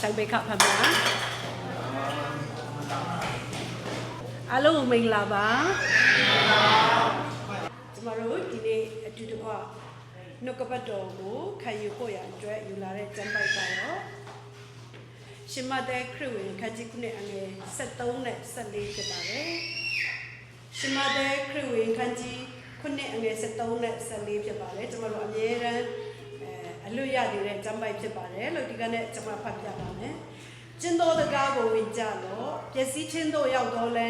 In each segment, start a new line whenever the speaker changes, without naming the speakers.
ဆိုင်ဘေခဖမ်းပါအားလုံးမင်္ဂလာပါကျမတို့ဒီနေ့အတူတူကနှုတ်ကပတ်တော်ကိုခံယူဖို့ရအတွက်ယူလာတဲ့ကျမ်းပိုက်ကတော့ရှင်မဿဲခရစ်ဝင်ခန်းကြီးခုနှစ်အငယ်73နဲ့14ဖြစ်ပါတယ်ရှင်မဿဲခရစ်ဝင်ခန်းကြီးခုနှစ်အငယ်73နဲ့14ဖြစ်ပါတယ်ကျမတို့အမြဲတမ်းအလွတ်ရနေတဲ့ကျမ်းပိုက်ဖြစ်ပါတယ်လို့ဒီကနေ့ကျမဖတ်ပြပါမယ်ကျင်းသောတကားကိုဝင်ကြတော့ပျက်စီးခြင်းတို့ရောက်တော်လဲ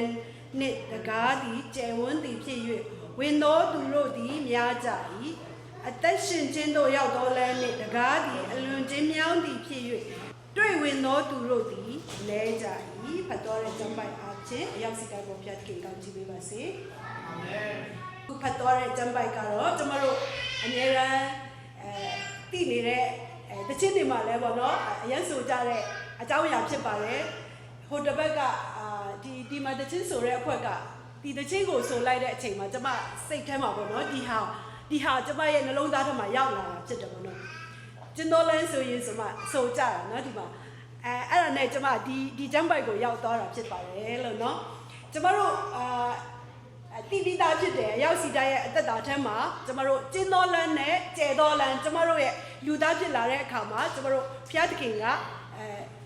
နှင့်တကားသည်ကျယ်ဝန်းသည်ဖြစ်၍ဝင်သောသူတို့သည်များကြ၏အသက်ရှင်ခြင်းတို့ရောက်တော်လဲနှင့်တကားသည်အလွန်ချင်းမြောင်းသည်ဖြစ်၍တွေ့ဝင်သောသူတို့သည်လဲကြ၏ဖတ်တော်တဲ့ကျမ်းပိုက်အားဖြင့်အရောက်စီတိုင်းပေါ်ပြတ်ခင်ကောင်းကြည့်ပေးပါစေအာမင်ခုဖတ်တော်တဲ့ကျမ်းပိုက်ကတော့ကျမတို့အမြဲတမ်းတည်နေတဲ့တခြင်းတွေမှာလဲပေါ့နော်အရန်ဆိုကြတဲ့အကြောင်းအရာဖြစ်ပါတယ်ဟိုတစ်ဘက်ကဒီမှာတခြင်းဆိုတဲ့အဖွဲ့ကဒီတခြင်းကိုဆိုလိုက်တဲ့အချိန်မှာကျမစိတ်ထဲမှာပေါ့နော်ဒီဟာကျမရဲ့နှလုံးသားထဲမှာရောက်လာတာဖြစ်တယ်ပေါ့နော်ကျင်းတော်လန်းဆိုရင်ဆိုကြတာနော်ဒီမှာအဲ့ဒါနဲ့ကျမဒီကျမ်းပိုက်ကိုရောက်သွားတာဖြစ်ပါတယ်လို့နော်ကျမတို့တိတိသားဖြစ်တယ်ရောက်စီတိုင်းရဲ့အသက်တာထဲမှာကျမတို့ကျင်းတော်လန်းနဲ့ကျဲတော်လန်းကျမတို့ရဲ့လူသားဖြစ်လာတဲ့အခါမှာကျမတို့ဖျားသခင်က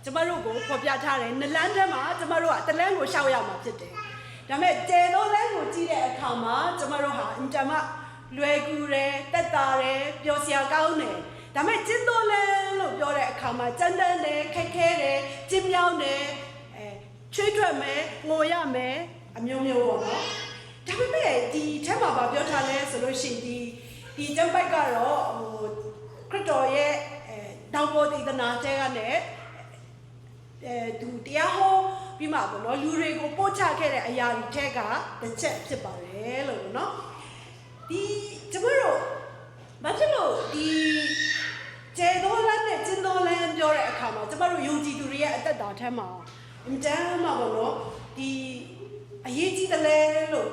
ကျမတို့ကိုဖော်ပြထားတယ်နလန်းထဲမှာကျမတို့ကတလန်းကိုရှောက်ရမှာဖြစ်တယ်ဒါပေမဲ့ကျဲတော်လန်းကိုကြည့်တဲ့အခါမှာကျမတို့ဟာအင်တာမလွယ်ကူတယ်တက်တာတယ်ပျော်စရာကောင်းတယ်ဒါပေမဲ့ကျင်းတော်လန်းလို့ပြောတဲ့အခါမှာကြမ်းတမ်းတယ်ခက်ခဲတယ်ကျင်းမြောင်းတယ်ချွေးထွက်မယ်ငိုရမယ်အမျိုးမျိုးပေါ့နော်ဒါပေမဲ့ဒီထက်မှာပြောထားလဲဆိုလို့ရှိရင်ဒီကျမ်းပိုက်ကတော့ခရစ်တော်ရဲ့တောင်ပေါ်ဒေသနာတဲကနေသူတရားဟောပြီးမှပေါ့နော်လူတွေကိုပို့ချခဲ့တဲ့အရာတွေထဲကတစ်ချက်ဖြစ်ပါတယ်လို့နော်ဒီကျမတို့ဘာဖြစ်လို့ဒီကျေတော်လန်းနဲ့ကျင်းတော်လန်းပြောတဲ့အခါမှာကျမတို့ယုံကြည်သူတွေရဲ့အသက်တာထဲမှာအင်တန်မှပေါ့နော်ဒီအရေးကြီးတယ်လေလို့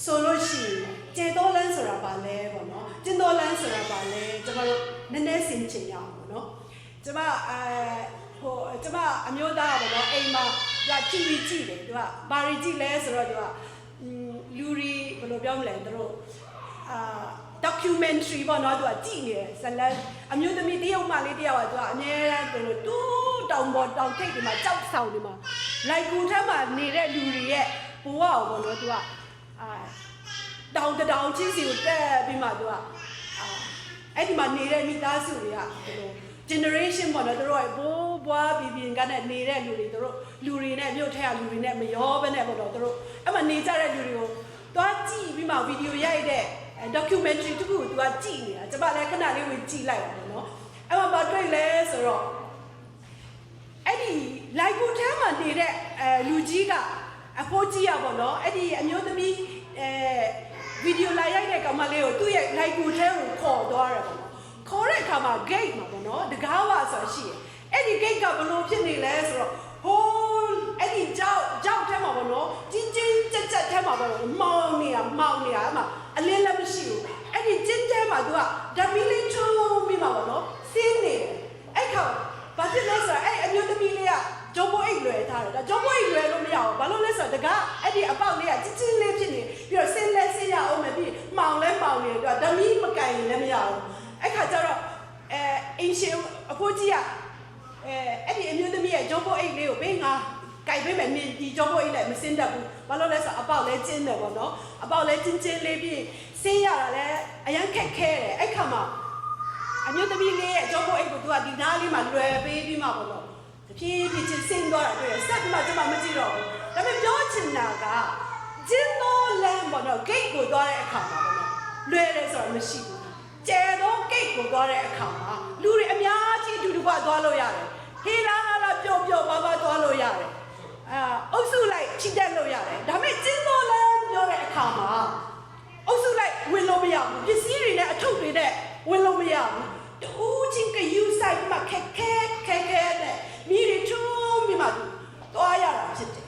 ဆိုလို့ရှိရင်ကျေတော်လန်းဆိုတာဘာလဲပေါ့နော်ကျင်းတော်လန်းဆိုတာဘာလဲကျမတို့နည်းနည်းဆင်ခြင်ရအောင်ပေါ့နော်ကျမအမျိုးသားပေါ့နော်အိမ်မှာသူက TV ကြည့်တယ်သူကဘာတွေကြည့်လဲဆိုတော့သူကလူတွေဘယ်လိုပြောမလဲသူတို့documentary ပေါ့နော်သူကကြည့်နေတယ်ဇလန်အမျိုးသမီးတယောက်မှလေးတယောက်ကသူကအများအားသူတို့တူးတောင်ပေါ်တောင်ထိပ်တွေမှာကြောက်ဆောင်တွေမှာလိုက်ကူထက်မှာနေတဲ့လူတွေရဲ့ဘဝကိုပေါ့နော်သူကတောင်တောင်ချင်းစီကိုတက်ပြီးမှသူကအဲ့ဒီမှာနေတဲ့မိသားစုတွေကသူတို့ generation ပေါ့နော်သူတို့ဘိုးဘွားပြီးကနဲ့နေတဲ့လူတွေသူတို့လူတွေနဲ့မြို့ထဲကလူတွေနဲ့မရောဘဲနဲ့ပေါ့နော်သူတို့အဲ့မှာနေကြတဲ့လူတွေကိုသွားကြည့်ပြီးမှဗီဒီယိုရိုက်တဲ့documentary တခုကိုသူကကြည့်နေတာကျမလည်းခဏလေးဝင်ကြည့်လိုက်တာပေါ့နော်အဲ့မှာဘာတွေ့လဲဆိုတော့အဲ့ဒီလိုက်ကူထဲမှာနေတဲ့လူကြီးကအဖိုးကြီးอ่ะပေါ့နော်အဲ့ဒီအမျိုးသမီးဗီဒီယိုလာရိုက်တဲ့ကောင်မလေးကိုသူ့ရဲ့လိုက်ကူထဲကိုခေါ်သွားတယ်ပေါ့နော်ခေါ်တဲ့အခါမှာ gate မှာပေါ့နော်တကားဝါဆိုတာရှိတယ်အဲ့ဒီ gate ကဘလို့ဖြစ်နေလဲဆိုတော့ဟိုအဲ့ဒီကြောက်ထဲမှာပေါ့နော်ကျင်းကြက်ထဲမှာပေါ့နော်မောင်းနေတာအဲ့မှာအလင်းလည်းမရှိဘူးအဲ့ဒီကျင်းထဲမှာသူကဓမီလေးချုံပြီးမှာပေါ့နော်စင်းနေတယ်အဲ့ခါဘာဖြစ်လဲဆိုတော့အဲ့အမျိုးသမီးလေးကဂျောပိုးအိတ်လွယ်ထားတယ်ဒါဂျောပိုးအိတ်လွယ်လို့မရဘူးဘာလို့လဲဆိုတော့တကားအဲ့ဒီအပေါက်လေးကချင်းလေးဖြစ်နေပြီးတော့စင်းလဲစင်းရအောင်မယ်ပြီးမှောင်လဲမှောင်နေတော့ဓမီမကင်လည်းမရဘူးအဲ့ခါကျတော့အင်ရှင်အဖိုးကြီးကအဲ့ဒီအမျိုးသမီးရဲ့ဂျောပိုးအိတ်လေးကိုပေးငါကြိုက်ပေးမယ်ဒီဂျောပိုးအိတ်လည်းမစင်းတတ်ဘူးဘာလို့လဲဆိုတော့အပေါက်လဲကျင်းတယ်ပေါ့နော်အပေါက်လဲချင်းလေးပြီးစင်းရတာလည်းအရန်ခက်ခဲတယ်အဲ့ခါမှာအမျိုးသမီးလေးရဲ့ဂျောပိုးအိတ်ကိုသူကဒီနားလေးမှာလွယ်ပေးပြီးမှပေါ့နော်တဖြည်းဖြည်းချင်းစင်းသွားတာတွေ့တယ်ဆက်ပြီးမှကျမမကြည့်တော့ဘူးဒါပေမဲ့ပြောချင်တာကကျင်းတော်လမ်းပေါ့နော် gate ကိုသွားတဲ့အခါမှာပေါ့နော်လွယ်တယ်ဆိုတော့မရှိဘူးကျဲတော့ gate ကိုသွားတဲ့အခါမှာလူတွေအများကြီးအတူတူကသွားလို့ရတယ်ဟေးလားဟာလားပျော့ပါသွားလို့ရတယ်အုပ်စုလိုက်ချီတက်လို့ရတယ်ဒါပေမဲ့ကျင်းတော်လမ်းပြောတဲ့အခါမှာအုပ်စုလိုက်ဝင်လို့မရဘူးပစ္စည်းတွေနဲ့အထုပ်တွေနဲ့ဝင်လို့မရဘူးတူးချင်းကယူဆိုင်မှာခက်ခဲနဲ့မိရီထုံးပြီးမှသွားရတာဖြစ်တယ်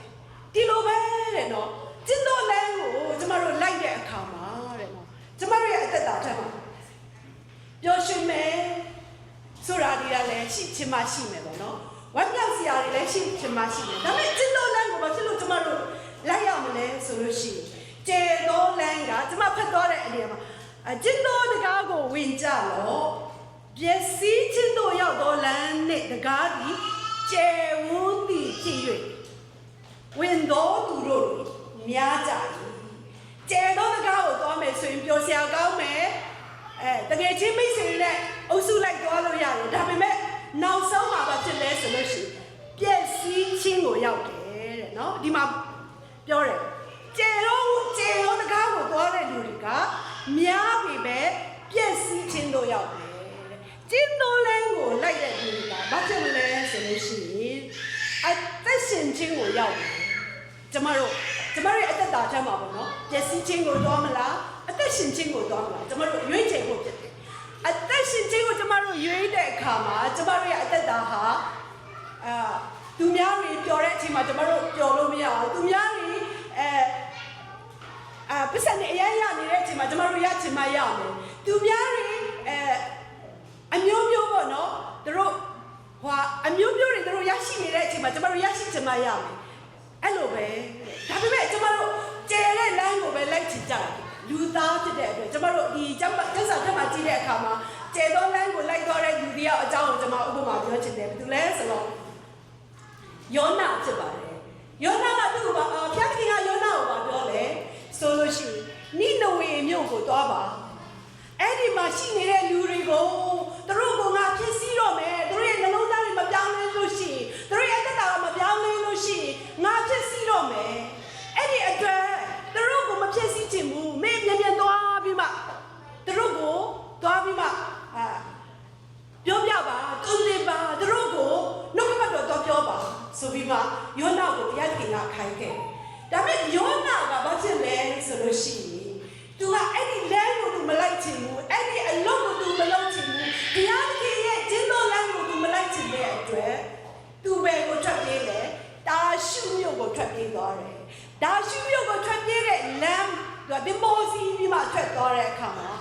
ဒီလိုပဲတဲ့နော်ကျင်းတော်လမ်းကိုကျမတို့လိုက်တဲ့အခါမှာတဲ့နော်ကျမတို့ရဲ့အသက်တာထက်မှာပျော်ရွှင်မယ်ဆိုတာဒီကလည်းရှိချင်မှရှိမယ်ပေါ့နော် ဝမ်းမြောက်စရာတွေလည်းရှိချင်မှရှိတယ်ဒါပေမဲ့ကျင့်တော်လမ်းကိုဘာဖြစ်လို့ကျမတို့လိုက်ရမလဲဆိုလို့ရှိရင်ကျဲတော်လမ်းကကျမဖတ်သွားတဲ့အနေမှာကျင့်တော်တကားကိုဝင်ကြလို့ပျက်စီးခြင်းတို့ရောက်တော်လမ်းနဲ့တကားဒီကျဲဝန်းသည်ဖြစ်၍ဝင်တော်သူတို့များကြ၏ကျဲတော်တကားကိုသွားမယ်ဆိုရင်ပျော်စရာကောင်းမယ်တကယ်ချင်းမိတ်ဆွေနဲ့အုပ်စုလိုက်သွားလို့ရတယ်ဒါပေမဲ့နောက်ဆုံးမှာဘာဖြစ်လဲဆိုလို့ရှိရင်ပျက်စီးခြင်းကိုရောက်တယ်တဲ့နော်ဒီမှာပြောတယ်ကျဲတော်တကားကိုသွားတဲ့လူတွေကများပြီပဲပျက်စီးခြင်းတို့ရောက်တယ်တဲ့ကျင်းတော်လမ်းကိုလိုက်တဲ့လူတွေကဘာဖြစ်လဲဆိုလို့ရှိရင်အသက်ရှင်ခြင်းကိုရောက်တယ်ကျမတို့ရဲ့အသက်တာထဲမှာပေါ့နော်ပျက်စီးခြင်းကိုသွားမလားအသက်ရှင်ခြင်းကိုသွားမလားကျမတို့ရွေးချယ်ဖို့ဖြစ်တယ်အသက်ရှင်ခြင်းကိုကျမတို့ရွေးတဲ့အခါမှာကျမတို့ရဲ့အသက်တာဟာသူများတွေပျော်တဲ့အချိန်မှာကျမတို့ပျော်လို့မရဘူးသူများတွေပတ်စံနဲ့အရင်ရနေတဲ့အချိန်မှာကျမတို့ရချင်မှရမယ်သူများတွေအမျိုးမျိုးပေါ့နော်သူတို့အမျိုးမျိုးတွေသူတို့ရရှိနေတဲ့အချိန်မှာကျမတို့ရရှိချင်မှရမယ်အဲ့လိုပဲဒါပေမဲ့ကျမတို့ကျဲတဲ့လမ်းကိုပဲလိုက်ချင်ကြတယ်လူသားဖြစ်တဲ့အတွက်ကျမတို့ဒီကျန်းစာထက်မှကြည့်တဲ့အခါမှာကျဲသောလမ်းကိုလိုက်သွားတဲ့လူတွေအကြောင်းကိုကျမဥပမာပြောချင်တယ်ဘယ်သူလဲဆိုတော့ယောနာဖြစ်ပါတယ်ယောနာကသူ့ကိုဖျားခင်ကယောနာကိုပြောတယ်ဆိုလို့ရှိရင်နိနဝေမြို့ကိုသွားပါအဲ့ဒီမှာရှိနေတဲ့လူတွေကိုသူတို့ကငါဖြစ်စည်းတော့မယ်သူတို့ရဲ့နှလုံးသားတွေမပြောင်းလဲလို့ရှိရင်သူတို့ရဲ့အသက်တာမပြောင်းလဲလို့ရှိရင်ငါဖြစ်စည်းတော့မယ်အဲ့ဒီအတွက်သူတို့ကိုမဖြစ်စည်းချင်ဘူးမင်းမြန်သွားပြီးမှသူတို့ကိုသွားပြီးမှပြောပြပါတုံးနေပါသူတို့ကိုနှုတ်ကပတ်တော်ပြောပါဆိုပြီးမှယောနာကိုတရားခင်ကခိုင်းခဲ့ဒါပေမဲ့ယောနာကဘာဖြစ်လဲဆိုလို့ရှိရင်သူကအဲ့ဒီလမ်းကိုသူမလိုက်ချင်ဘူးအဲ့ဒီအလုပ်ကိုသူမလုပ်ချင်ဘူးတရားခင်ရဲ့ကျင့်တော်လမ်းကိုသူမလိုက်ချင်တဲ့အတွက်သူပဲကိုထွက်ပြေးတယ်တာရှုမြို့ကိုထွက်ပြေးသွားတယ်တာရှုမြို့ကိုထွက်ပြေးတဲ့လမ်းသူကဒီမောစီပြီးမှထွက်သွားတဲ့အခါမှာ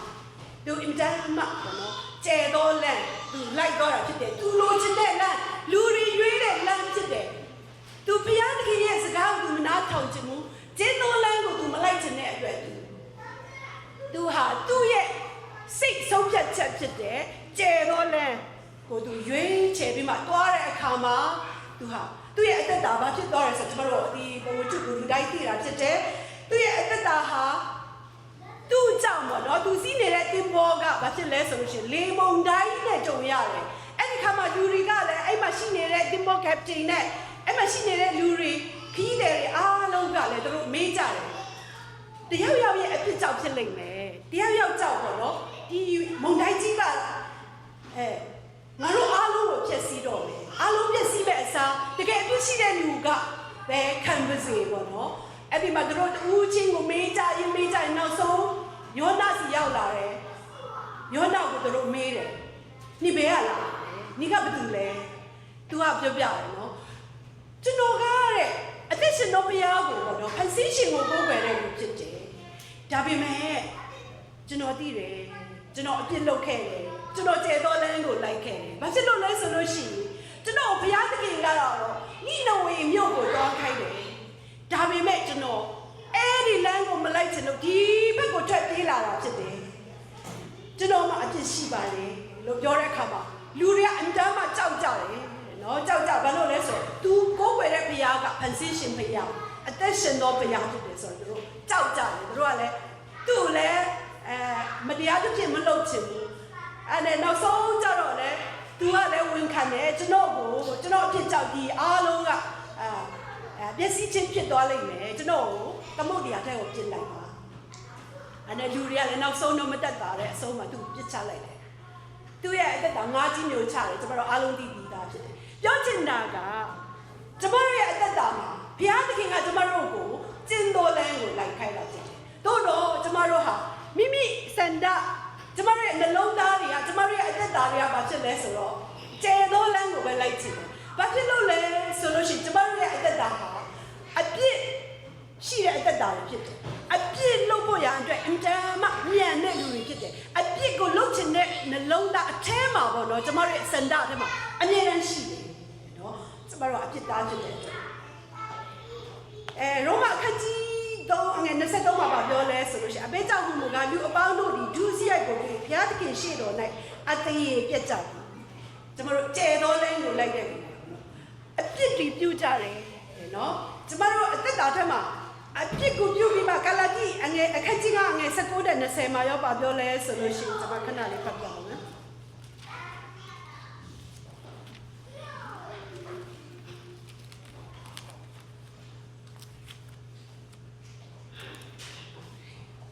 သူအင်တန်မှပေါ့နော်ကျဲတော်လမ်းသူလိုက်သွားတာဖြစ်တယ်သူလိုချင်တဲ့လမ်းလူတွေရွေးတဲ့လမ်းဖြစ်တယ်သူဘုရားသခင်ရဲ့စကားကိုသူမနာထောင်ချင်ဘူးကျင်းတော်လမ်းကိုသူမလိုက်ချင်တဲ့အတွက်သူဟာသူ့ရဲ့စိတ်ဆုံးဖြတ်ချက်ဖြစ်တယ်ကျဲတော်လမ်းကိုသူရွေးချယ်ပြီးမှသွားတဲ့အခါမှာသူဟာသူ့ရဲ့အသက်တာဘာဖြစ်သွားလဲဆိုတော့ကျွန်တော်တို့ဒီဘဝကျုပ်ကိုလူတိုင်းသိတာဖြစ်တယ်သူ့ရဲ့အသက်တာဟာသူ့ကြောင့်ပေါ့နော်သူစီးနေတဲ့တင်ပေါ်ကဘာဖြစ်လဲဆိုလို့ရှိရင်လေမုန်တိုင်းနဲ့ကြုံရတယ်အဲ့ဒီခါမှာလူတွေကလည်းအဲ့မှာရှိနေတဲ့တင်ပေါ်ကပတိန်နဲ့အဲ့မှာရှိနေတဲ့လူတွေခီးတယ်တွေအားလုံးကလည်းသူတို့မေးကြတယ်တယောက်ယောက်ရဲ့အဖြစ်ကြောင့်ဖြစ်လိမ့်မယ်တယောက်ယောက်ကြောင့်ပေါ့နော်ဒီမုန်တိုင်းကြီးကငါတို့အားလုံးကိုဖျက်ဆီးတော့မယ်အားလုံးဖျက်ဆီးမဲ့အစားတကယ်အဖြစ်ရှိတဲ့လူကပဲခံပါစေပေါ့နော်အဲ့ဒီမှာသူတို့ဦးချင်းကိုမေးကြရင်နောက်ဆုံးယောနာစီရောက်လာတယ်ယောနာကိုသူတို့မေးတယ်နိဘယ်ကလာနိကဘာတူလဲသူကပြောပြတယ်နော်ကျွန်တော်ကတဲ့အသက်ရှင်တော်ဘုရားကိုပေါ့နော်ဖန်ဆင်းရှင်ကိုကိုးကွယ်တဲ့လူဖြစ်တယ်ဒါပေမဲ့ကျွန်တော်သိတယ်ကျွန်တော်အပြစ်လုပ်ခဲ့တယ်ကျွန်တော်ကျေတော်လမ်းကိုလိုက်ခဲ့တယ်ဘာဖြစ်လို့လဲဆိုလို့ရှိရင်ကျွန်တော်ဘုရားသခင်ကတော့နိနဝေမြို့ကိုသွားခိုင်းတယ်ဒါပေမဲ့ကျွန်တော်အဲ့ဒီလမ်းကိုမလိုက်ချင်လို့ဒီဘက်ကိုထွက်ပြေးလာတာဖြစ်တယ်ကျွန်တော်မှအဖြစ်ရှိပါလေလို့ပြောတဲ့အခါမှာလူတွေကအင်တာမှကြောက်ကြတယ်နော်ကြောက်ကြဘာလို့လဲဆိုတော့ तू ကိုးကွယ်တဲ့ဘုရားကဖန်ဆင်းရှင်ဘုရားအသက်ရှင်သောဘုရားဖြစ်တယ်ဆိုတော့သူတို့ကြောက်ကြတယ်သူတို့ကလည်းသူ့လည်းမတရားတစ်ဖြစ်မလုပ်ချင်ဘူးအဲ့ဒါနောက်ဆုံးကြတော့လေ तू ကလည်းဝန်ခံတယ်ကျွန်တော်အဖြစ်ကြောက်ဒီအားလုံးကပျက်စီးခြင်းဖြစ်သွားလိမ့်မယ်ကျွန်တော်ကိုသမုတ်တရားထဲကိုပြစ်လိုက်ပါအဲ့ဒါလူတွေကလည်းနောက်ဆုံးတော့မတက်တာတဲ့အဆုံးမှာသူ့ပြစ်ချလိုက်တယ်သူ့ရဲ့အသက်တာငါးကြီးမျိုးချတယ်ကျွန်တော်အားလုံးသိပြီးသားဖြစ်တယ်ပြောချင်တာကကျွန်တော်ရဲ့အသက်တာမှာဘုရားသခင်ကကျွန်တော်ကိုကျင့်တော်လမ်းကိုလိုက်ခိုင်းတာဖြစ်တယ်တို့တော့ကျွန်တော်ဟာမိမိစန္ဒကျွန်တော်ရဲ့နှလုံးသားတွေကကျွန်တော်ရဲ့အသက်တာတွေကဘာဖြစ်လဲဆိုတော့ကျဲတော်လမ်းကိုပဲလိုက်ချင်တယ်ဘာဖြစ်လို့လဲဆိုလို့ရှိရင်ကျွန်တော်ရဲ့အသက်တာဟာအပြစ်ရှိတဲ့အသက်တာတွေဖြစ်တယ်အပြစ်လုပ်ဖို့ရအတွက်အင်တာမမြန်တဲ့လူတွေဖြစ်တယ်အပြစ်ကိုလုပ်ချင်တဲ့နှလုံးသားအထဲမှာပေါ့နော်ကျွန်တော်ရဲ့စန္ဒထဲမှာအမြဲတမ်းရှိတယ်နော် မတို့အပြစ်သားဖြစ်တဲ့အတွက်ရောမအခန်းကြီး3အငယ်23မှာပြောလဲဆိုလို့ရှိရင်အဘဲကြောင့်မှုကလူအပေါင်းတို့ဒီဒုစရိုက်ကိုဘုရားသခင်ရှေ့တော်၌အသေးပြတ်ကြတယ်ကျမတို့ကျဲတော်လင်းကိုလိုက်တဲ့အပြစ်တွေပြုကြတယ်နော်ကျမတို့အသက်တာထက်မှာအပြစ်ကိုပြုပြီးမှဂလာတိအငယ်အခန်းကြီးကအငယ်19နဲ့20မှာရောပြောလဲဆိုလို့ရှိရင်ကျမခဏလေးဖတ်ပြအောင်နော်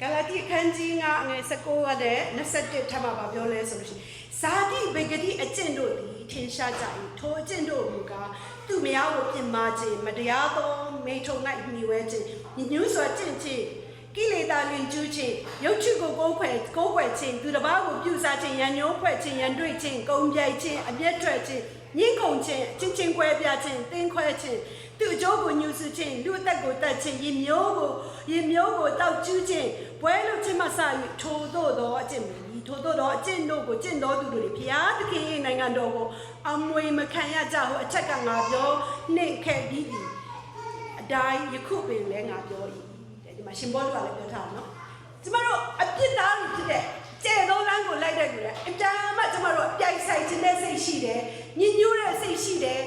ဂလာတိအခန်းကြီးကအငယ်19နဲ့21ထပ်မှာပြောလဲဆိုလို့ရှိရင်ဇာတိဗေဂတိအကျင့်တို့သည်ထင်ရှားကြ၏ထိုအကျင့်တို့မူကားသူများကိုပြင်မာခြင်းမတရားသောမိထုံ၌မှီဝဲခြင်းညှဉ်းစွာကျင့်ခြင်းကိလေသာလွင်ကျူးခြင်းရုပ်ချကိုကိုးကွယ်ခြင်းသူတစ်ပါးကိုပြုစားခြင်းရန်ညှိုးဖွဲ့ခြင်းရန်တွေ့ခြင်းကုံပြိုက်ခြင်းအမျက်ထွက်ခြင်းညှင်းခုန်ခြင်းချင်းကွဲပြားခြင်းတင်းခွဲခြင်းသူအကျိုးကိုညှူးဆူခြင်းလူအသက်ကိုတတ်ခြင်းရေမျိုးကိုတောက်ကျူးခြင်းပွဲလုပ်ခြင်းမှစ၍ထိုတို့သောအကျင့်မျိုးထိုတို့သောအကျင့်တို့ကိုကျင့်တော်သူတို့ဘုရားသခင်၏နိုင်ငံတော်ကိုအမွေမခံရကြဟုအချက်ကငါပြောနှိမ့်ခဲ့ပြီးပြီအတိုင်းယခုပင်လည်းငါပြော၏ဒီမှာရှင်ဘောလူကလည်းပြောထားတယ်နော်ကျမတို့အပြစ်သားတွေဖြစ်တဲ့ကျဲသောလမ်းကိုလိုက်တဲ့လူတွေအကြမ်းမှကျမတို့ပြိုက်ဆိုင်ခြင်းနဲ့စိတ်ရှိတယ်ညှဉ်းညူးတဲ့စိတ်ရှိတယ်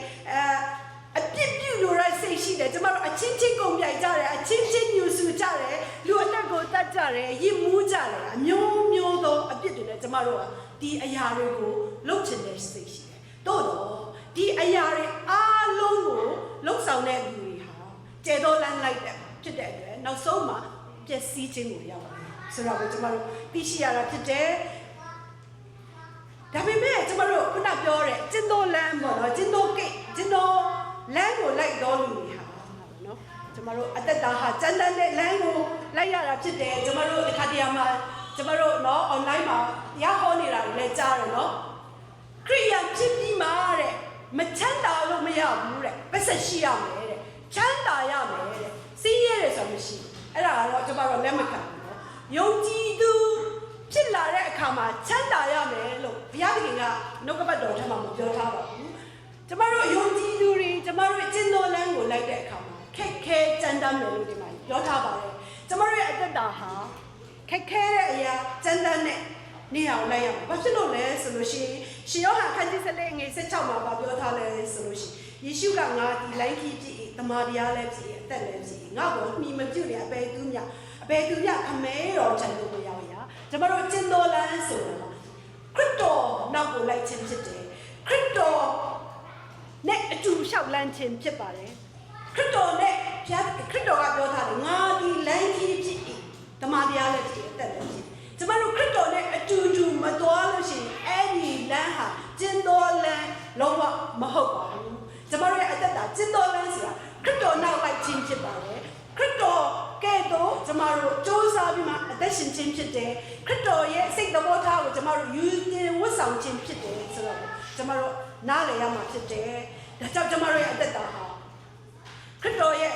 အပြစ်ပြုလို့ရစိတ်ရှိတယ်ကျမတို့အချင်းချင်းကုန်ပြိုင်ကြတယ်အချင်းချင်းညှူဆူကြတယ်လူအသက်ကိုတတ်ကြတယ်ရစ်မူးကြတယ်အမျိုးမျိုးသောအပြစ်တွေနဲ့ကျမတို့ကဒီအရာတွေကိုလုပ်ချင်တဲ့စိတ်ရှိတယ်တို့တော့ဒီအရာတွေအားလုံးကိုလှုပ်ဆောင်တဲ့လူတွေဟာကျဲတော်လမ်းလိုက်တဲ့ဖြစ်တဲ့အတွက်နောက်ဆုံးမှာပျက်စီးခြင်းကိုရောက်တယ်ဆိုတော့ကျမတို့သိရှိရတာဖြစ်တယ်ဒါပေမဲ့ကျမတို့ခုနပြောတဲ့ကျင်းတော်လမ်းပေါ့နော်ကျင်းတော်လမ်းကိုလိုက်တော်လူတွေဟာနော်ကျမတို့အသက်တာဟာကျန်တဲ့လမ်းကိုလိုက်ရတာဖြစ်တယ်ကျမတို့ဒီခါတရမှာကျမတို့နော် online မှာတရားဟောနေတာတွေလည်းကြားတယ်နော်ခရိယာဖြစ်ပြီးမှတဲ့မချမ်းသာလို့မရဘူးတဲ့ပတ်သက်ရှိရမယ်တဲ့ချမ်းသာရမယ်တဲ့စီးရဲတယ်ဆိုမရှိအဲ့ဒါကတော့ကျမတို့လက်မခံဘူးနော်ယုံကြည်သူဖြစ်လာတဲ့အခါမှာချမ်းသာရမယ်လို့ဘုရားသခင်ကနှုတ်ကပတ်တော်ထဲမှာမပြောထားပါဘူးကျမတို့ယုံကြည်သူတွေကျမတို့ကျင့်တော်လမ်းကိုလိုက်တဲ့အခါမှာခက်ခဲကြမ်းတမ်းမယ်လို့ဒီမှာပြောထားပါတယ်ကျမတို့ရဲ့အသက်တာဟာခက်ခဲတဲ့အရာကြမ်းတမ်းတဲ့နေရာကိုလိုက်ရအောင်ဘာဖြစ်လို့လဲဆိုလို့ရှိရင်ရှင်ယောဟန်ခန်းကြီး14ငွေ16မှာပြောထားလဲဆိုလို့ရှိရင်ယေရှုကငါဒီလိုင်းကြီးဖြစ်တမာတရားလည်းဖြစ်အသက်လည်းဖြစ်ငါ့ကိုမှီမပြုတ်တဲ့အဘယ်သူမြခမဲတော်ချန်လို့မရောက်ရကျမတို့ကျင့်တော်လမ်းဆိုတာခရစ်တော်နောက်ကိုလိုက်ခြင်းဖြစ်တယ်ခရစ်တော်နဲ့အတူလျှောက်လန်းခြင်းဖြစ်ပါတယ်ခရစ်တော်နဲ့ခရစ်တော်ကပြောထားတယ်ငါဒီလိုင်းကြီးဖြစ်တမာတရားလည်းဖြစ်အသက်လည်းဖြစ်ကျမတို့ခရစ်တော်နဲ့အတူမတော်လို့ရှိရင်အဲ့ဒီလမ်းဟာကျင့်တော်လမ်းလုံးဝမဟုတ်ပါဘူးကျမတို့ရဲ့အသက်တာကျင့်တော်လမ်းဆိုတာခရစ်တော်နောက်လိုက်ခြင်းဖြစ်ပါတယ်ခရစ်တော်ကဲ့သို့ကျမတို့စ조사ပြီးမှအသက်ရှင်ခြင်းဖြစ်တယ်ခရစ်တော်ရဲ့စိတ်သဘောထားကိုကျမတို့ယူတင်ဝတ်ဆောင်ခြင်းဖြစ်တယ်ဆိုတော့ကျမတို့နားလည်ရမှာဖြစ်တယ်ဒါကြောင့်ကျမတို့ရဲ့အသက်တာဟာခရစ်တော်ရဲ့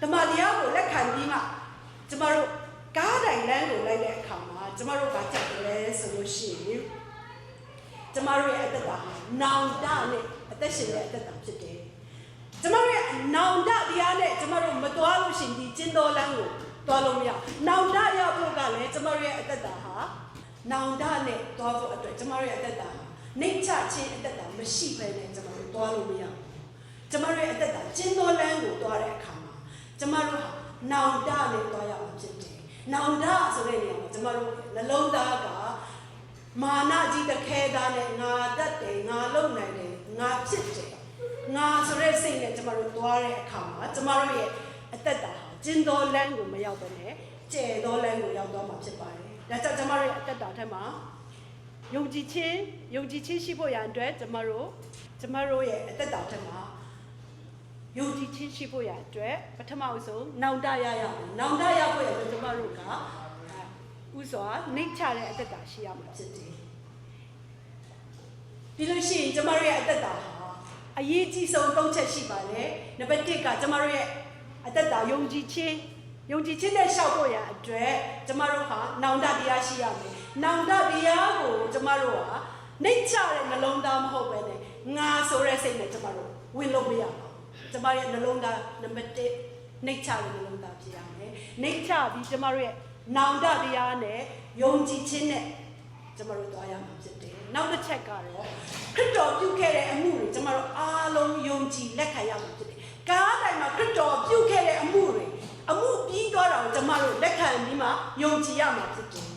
ဓမ္မတရားကိုလက်ခံပြီးမှကျမတို့ကားတိုင်လမ်းကိုလိုက်တဲ့အခါမှာကျမတို့ကကြက်တယ်ဆိုလို့ရှိရင်ကျမတို့ရဲ့အသက်တာဟာနောင်တနဲ့အသက်ရှင်တဲ့အသက်တာဖြစ်တယ်ကျမတို့ရဲ့နောင်တတရားနဲ့ကျမတို့မသွားလို့ရှိရင်ဒီကျင်းတော်လမ်းကိုသွားလို့မရနောင်တရောက်ဖို့ကလည်းကျမတို့ရဲ့အသက်တာဟာနောင်တနဲ့သွားဖို့အတွက်ကျမတို့ရဲ့အသက်တာနှိမ့်ချခြင်းအသက်တာမရှိဘဲနဲ့ကျမတို့သွားလို့မရကျမတို့ရဲ့အသက်တာကျင်းတော်လမ်းကိုသွားတဲ့အခါမှာကျမတို့ဟာနောင်တနဲ့သွားရအောင်ဖြစ်တယ်နောင်တဆိုတဲ့နေရာမှာကျမတို့နှလုံးသားကမာနကြီးတစ်ခဲသားနဲ့ငါတတ်တယ်ငါလုံနိုင်တယ်ငါဖြစ်တယ်ငါဆိုတဲ့စိတ်နဲ့ကျမတို့သွားတဲ့အခါမှာကျမတို့ရဲ့အသက်တာဟာကျင်းတော်လမ်းကိုမရောက်ဘဲနဲ့ကျဲတော်လမ်းကိုရောက်သွားမှာဖြစ်ပါတယ်ဒါကြောင့်ကျမတို့ရဲ့အသက်တာထဲမှာယုံကြည်ခြင်းရှိဖို့ရန်အတွက်ကျမတို့ရဲ့အသက်တာထဲမှာယုံကြည်ခြင်းရှိဖို့ရအတွက်ပထမဆုံးနောင်တရရမယ်နောင်တရဖို့ရအတွက်ကျမတို့ကဥစွာနှိမ့်ချတဲ့အသက်တာရှိရမှာဖြစ်တယ်ပြီးလို့ရှိရင်ကျမတို့ရဲ့အသက်တာဟာအရေးကြီးဆုံး၃ချက်ရှိပါတယ်နံပါတ်1ကကျမတို့ရဲ့အသက်တာယုံကြည်ခြင်းနဲ့ရှောက်ဖို့ရအတွက်ကျမတို့ဟာနောင်တတရားရှိရမယ်နောင်တတရားကိုကျမတို့ဟာနှိမ့်ချတဲ့နှလုံးသားမဟုတ်ပဲနဲ့ ငါဆိုတဲ့စိတ်နဲ့ကျမတို့ဝင်လို့မရပါဘူးကျမရဲ့နှလုံးသားနံပါတ်1နှိတ်ချတဲ့နှလုံးသားဖြစ်ရမယ်နှိတ်ချပြီးကျမတို့ရဲ့နောင်တတရားနဲ့ယုံကြည်ခြင်းနဲ့ကျမတို့သွားရမှာဖြစ်တယ်နောက်တစ်ချက်ကတော့ခရစ်တော်ပြုခဲ့တဲ့အမှုတွေကျမတို့အားလုံးယုံကြည်လက်ခံရမှာဖြစ်တယ်ကားတိုင်းမှာခရစ်တော်ပြုခဲ့တဲ့အမှုတွေအမှုပြီးသွားတာကိုကျမတို့လက်ခံပြီးမှယုံကြည်ရမှာဖြစ်တယ်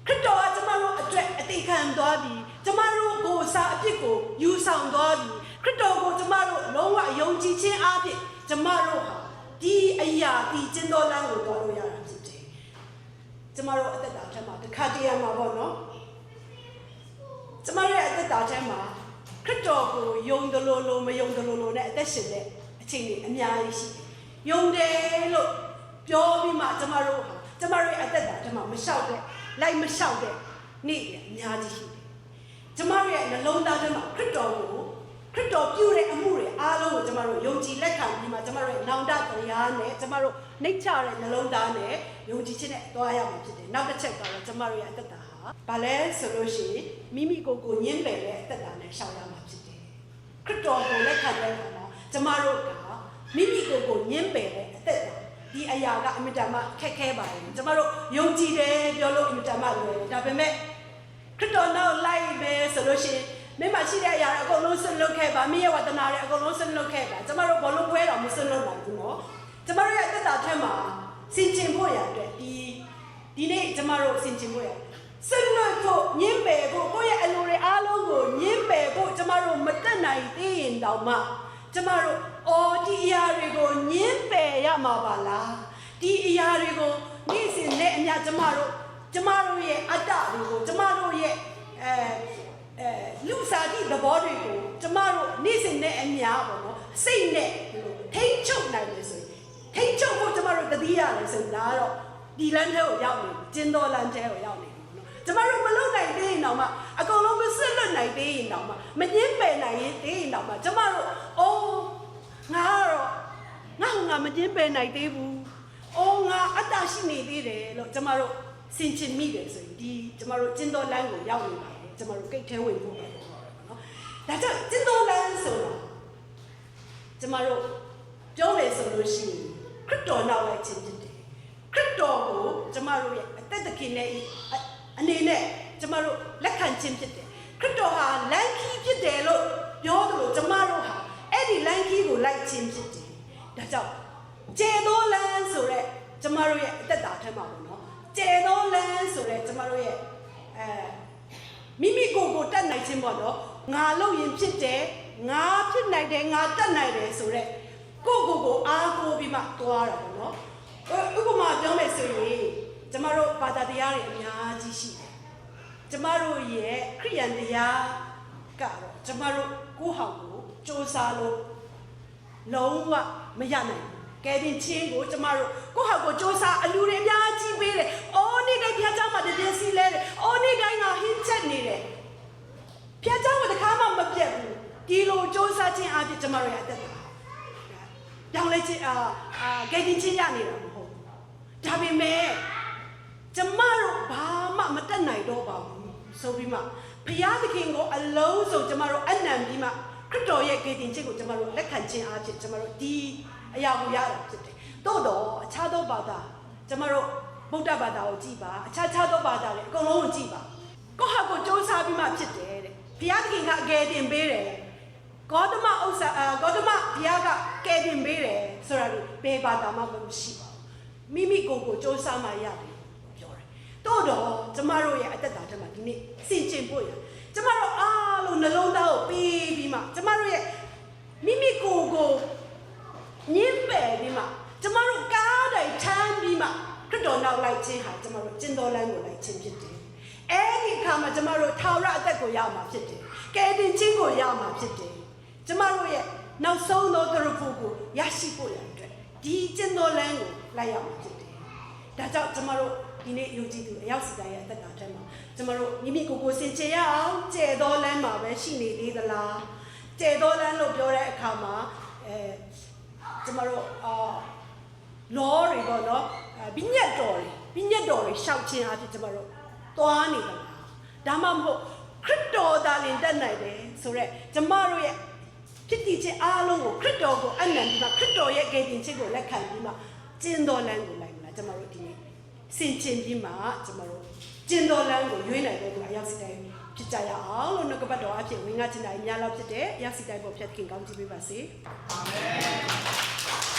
ခရစ်တော်ကကျမတို့အတွက်အသေးခံသွားပြီးကျမတို့ကိုယ်စားအဖြစ်ကိုယူဆောင်သွားပြီးခရစ်တော်ကိုကျမတို့လုံးဝယုံကြည်ခြင်းအဖြစ်ကျမတို့ဟာဒီအရာဒီကျင့်တော်လမ်းကိုသွားလို့ရတာဖြစ်တယ်ကျမတို့အသက်တာထဲမှာတစ်ခါတည်းရမှာပေါ့နော်ကျမရဲ့အသက်တာထဲမှာခရစ်တော်ကိုယုံတယ်လို့မယုံတယ်လို့နဲ့အသက်ရှင်တဲ့အချိန်တွေအများကြီးရှိတယ်ယုံတယ်လို့ပြောပြီးမှကျမတို့ရဲ့အသက်တာထဲမှာမလျှောက်တဲ့လိုက်မလျှောက်တဲ့နေ့တွေအများကြီးရှိတယ်ကျမရဲ့နှလုံးသားထဲမှာခရစ်တော်ပြုတဲ့အမှုတွေအားလုံးကိုကျမတို့ယုံကြည်လက်ခံပြီးမှကျမတို့ရဲ့နောင်တတရားနဲ့ကျမတို့နှိတ်ချတဲ့နှလုံးသားနဲ့ယုံကြည်ခြင်းနဲ့သွားရမှာဖြစ်တယ်နောက်တစ်ချက်ကတော့ကျမတို့ရဲ့အသက်တာဘာလဲဆိုလို့ရှိရင်မိမိကိုယ်ကိုညှင်းပယ်တဲ့အသက်တာနဲ့ရှောင်ရမှာဖြစ်တယ်ခရစ်တော်ကိုလက်ခံတဲ့အခါမှာကျမတို့ကမိမိကိုယ်ကိုညှင်းပယ်တဲ့အသက်တာဒီအရာကအမြဲတမ်းခက်ခဲပါတယ်ကျမတို့ယုံကြည်တယ်ပြောလို့အမြဲတမ်းလွယ်ဒါပေမဲ့ခရစ်တော်နောက်လိုက်ပဲဆိုလို့ရှိရင်မင်းမရှိတဲ့အရာတွေအကုန်လုံးဆွလုပ်ခဲ့ပါမိရဲ့ဝတ္တနာတွေအကုန်လုံးဆွလုပ်ခဲ့ပါကျမတို့ဘလုံးခွဲတော်မဆွလုပ်နိုင်ဘူးနော်ကျမတို့ရဲ့အသက်တာထဲမှာစင်ကျင်ဖို့ရတဲ့ဒီနေ့ကျမတို့စင်ကျင်ဖို့ရဆွလုပ်ဖို့ညှင်းပယ်ဖို့ကိုယ့်ရဲ့အလိုတွေအားလုံးကိုညှင်းပယ်ဖို့ကျမတို့မတက်နိုင်သေးရင်တောင်မှကျမတို့ဒီအရာတွေကိုညှင်းပယ်ရမှာပါလားဒီအရာတွေကိုနေ့စဉ်နဲ့အမျှကျမတို့ရဲ့အတ္တတွေကိုကျမတို့ရဲ့လူစားတိသဘောတွေကိုကျမတို့နေ့စဉ်နဲ့အမျှပေါ့နော်စိတ်နဲ့ထိမ့်ချုပ်နိုင်တယ်ဆိုရင်ထိမ့်ချုပ်ဖို့ကျမတို့တတိရတယ်ဆိုရင်ဒါတော့ဒီလမ်းထဲကိုရောက်နေကျင်းတော်လမ်းထဲကိုရောက်နေပြီနော်ကျမတို့မလုပ်နိုင်သေးရင်တော့မှအကုန်လုံးမဆွတ်လွတ်နိုင်သေးရင်တော့မှမငင်းပယ်နိုင်ရင်သေးရင်တော့မှကျမတို့ငါမငင်းပယ်နိုင်သေးဘူးငါအတ္တရှိနေသေးတယ်လို့ကျမတို့စင်ချင်မိတယ်ဆိုရင်ဒီကျမတို့ကျင်းတော်လမ်းကိုရောက်နေပါကျမတို့ကိတ်ထဲဝင်ဖို့ပဲပေါ့နော်ဒါကြောင့်ကျင့်တော်လမ်းဆိုတာကျမတို့ပြောမယ်ဆိုလို့ရှိရင်ခရစ်တော်နောက်လိုက်ခြင်းဖြစ်တယ်ခရစ်တော်ကိုကျမတို့ရဲ့အသက်သခင်နဲ့အနေနဲ့ကျမတို့လက်ခံခြင်းဖြစ်တယ်ခရစ်တော်ဟာလမ်းခီးဖြစ်တယ်လို့ပြောသလိုကျမတို့ဟာအဲ့ဒီလမ်းခီးကိုလိုက်ခြင်းဖြစ်တယ်ဒါကြောင့်ကျေတော်လမ်းဆိုတဲ့ကျမတို့ရဲ့အသက်တာထဲမှာပေါ့နော်ကျေတော်လမ်းဆိုတဲ့ကျမတို့ရဲ့မိမိကိုယ်ကိုတတ်နိုင်ခြင်းပေါ့နော်ငါလို့ရင်ဖြစ်တယ်ငါဖြစ်နိုင်တယ်ငါတတ်နိုင်တယ်ဆိုတော့ကိုအားကိုပြီးမှသွားတာပေါ့နော်ဥပမာပြောမယ်ဆိုရင်ကျမတို့ဘာသာတရားတွေအများကြီးရှိတယ်ကျမတို့ရဲ့ခရိယန်တရားကတော့ကျမတို့ကိုယ့်ဟောက်ကိုစ조사လို့လုံးဝမရနိုင်ဘူးကဲတင်ချင်းကိုကျမတို့ကိုယ့်ဟောက်ကိုစ조사အလူတွေအများကြီးပေးတယ်နေ့တိုင်းဖျားเจ้าမှာတည်းစီလဲတယ်နေ့တိုင်းကဟင်းချက်နေတယ်ဖျားเจ้าကတခါမှမပြတ်ဘူးဒီလိုစ조사ခြင်းအပြင်ကျမတို့ရအသက်တာပြောင်းလဲခြင်းကဲတင်ချင်းရနေတာမဟုတ်ဘူးဒါပေမဲ့ကျမတို့ဘာမှမတက်နိုင်တော့ပါဘူးဆိုပြီးမှဘုရားသခင်ကိုအလုံးစုံကျမတို့အနံပြီးမှခရစ်တော်ရဲ့ကဲတင်ခြင်းကိုကျမတို့လက်ခံခြင်းအပြင်ကျမတို့ဒီအရာကိုရတာဖြစ်တယ်တော့အခြားသောဘာသာကျမတို့ဗုဒ္ဓဘာသာကိုကြည်ပါအခြားသောဘာသာတွေအကုန်လုံးကိုကြည်ပါကိုယ့်ဟာကိုစ조사ပြီးမှဖြစ်တယ်တဲ့ဘုရားသခင်ကအကယ်တင်ပေးတယ်ဂေါတမဘုရားကကယ်တင်ပေးတယ်ဆိုတာဒီဘယ်ဘာသာမှမရှိပါဘူးမိမိကိုယ်ကိုစ조사မှရတယ်ပြောတယ်တော့ကျမတို့ရဲ့အသက်တာထဲမှာဒီနေ့စင်ကျင်ဖို့ရကျမတို့အားလုံးနှလုံးသားကိုပေးပြီးမှကျမတို့ရဲ့မိမိကိုယ်ကိုညှင်းပယ်ပြီးမှကျမတို့ကားတိုင်းထမ်းပြီးမှခရစ်တော်နောက်လိုက်ခြင်းဟာကျမတို့ကျင့်တော်လမ်းကိုလိုက်ခြင်းဖြစ်တယ်။အဲဒီအခါမှာကျမတို့ထာဝရအသက်ကိုရမှာဖြစ်တယ်။ကယ်တင်ခြင်းကိုရမှာဖြစ်တယ်။ကျမတို့ရဲ့နောက်ဆုံးသောသူတို့ကိုရရှိဖို့ရတဲ့ဒီကျင့်တော်လမ်းကိုလိုက်ရမှာဖြစ်တယ်။ဒါကြောင့်ကျမတို့ဒီနေ့ယုံကြည်သူအယောက်စီတိုင်းရဲ့အသက်တာထဲမှာကျမတို့မိမိကိုယ်ကိုစင်ကြယ်ရအောင်ကျဲတော်လမ်းမှာပဲရှိနေသေးသလား။ကျဲတော်လမ်းလို့ပြောတဲ့အခါမှာကျမတို့လောတွေပေါ့နော်ပညတ်တော်တွေရှောက်ခြင်းအဖြစ်ကျမတို့သွားနေတယ်ဒါမှမဟုတ်ခရစ်တော်သာလင်တတ်နိုင်တယ် ဆိုတော့ကျမတို့ရဲ့ဖြစ်တည်ခြင်းအားလုံးကိုခရစ်တော်ကိုအနံပြီးမှခရစ်တော်ရဲ့ကယ်တင်ခြင်းကိုလက်ခံပြီးမှကျင့်တော်လမ်းကိုလိုက်မလားကျမတို့ဒီနေ့စင်ကျင်ပြီးမှကျမတို့ကျင့်တော်လမ်းကိုရွေးနိုင်တဲ့သူအရောက်စီတိုင်းဖြစ်ကြရအောင်လို့နှုတ်ကပတ်တော်အဖြစ်ဝင်ငါချင်တာများလောက်ဖြစ်တဲ့ရောက်စီတိုင်းပေါ်ဖြတ်ခင်ကောင်းချီးပေးပါစေအာမင်